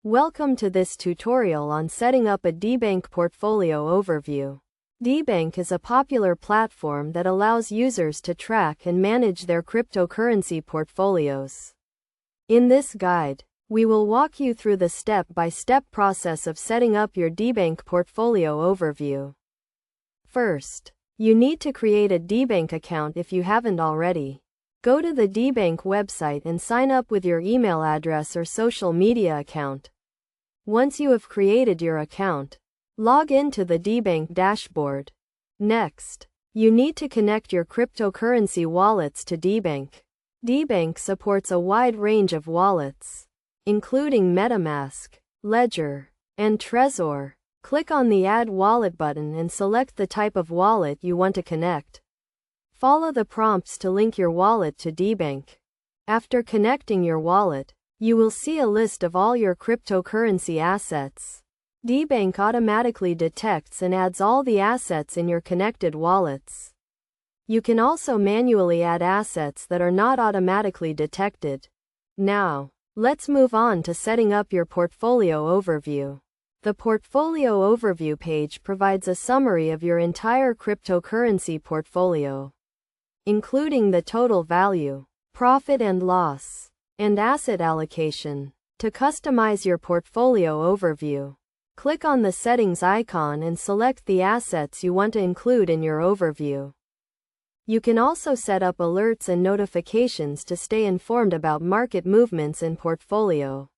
Welcome to this tutorial on setting up a Debank portfolio overview. Debank is a popular platform that allows users to track and manage their cryptocurrency portfolios. In this guide, we will walk you through the step-by-step process of setting up your Debank portfolio overview. First, you need to create a Debank account if you haven't already. Go to the Debank website and sign up with your email address or social media account. Once you have created your account, log in to the Debank dashboard. Next, you need to connect your cryptocurrency wallets to Debank. Debank supports a wide range of wallets, including MetaMask, Ledger, and Trezor. Click on the Add Wallet button and select the type of wallet you want to connect. Follow the prompts to link your wallet to Debank. After connecting your wallet, you will see a list of all your cryptocurrency assets. Debank automatically detects and adds all the assets in your connected wallets. You can also manually add assets that are not automatically detected. Now, let's move on to setting up your portfolio overview. The portfolio overview page provides a summary of your entire cryptocurrency portfolio, including the total value, profit and loss, and asset allocation. To customize your portfolio overview, click on the settings icon and select the assets you want to include in your overview. You can also set up alerts and notifications to stay informed about market movements and portfolio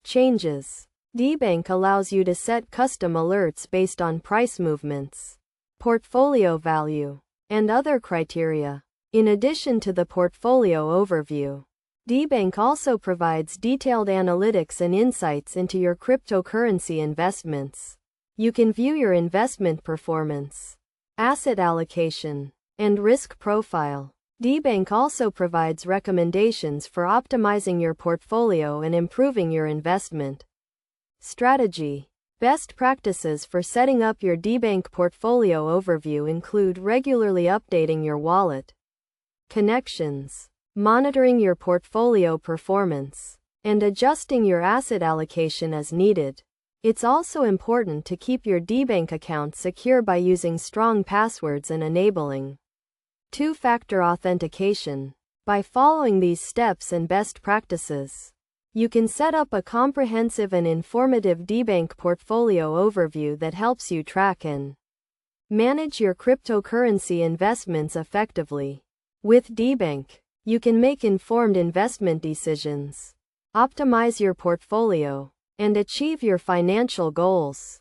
changes. Debank allows you to set custom alerts based on price movements, portfolio value, and other criteria. In addition to the portfolio overview, Debank also provides detailed analytics and insights into your cryptocurrency investments. You can view your investment performance, asset allocation, and risk profile. Debank also provides recommendations for optimizing your portfolio and improving your investment strategy. Best practices for setting up your Debank portfolio overview include regularly updating your wallet connections, monitoring your portfolio performance, and adjusting your asset allocation as needed. It's also important to keep your Debank account secure by using strong passwords and enabling two-factor authentication. By following these steps and best practices, you can set up a comprehensive and informative Debank portfolio overview that helps you track and manage your cryptocurrency investments effectively. With Debank, you can make informed investment decisions, optimize your portfolio, and achieve your financial goals.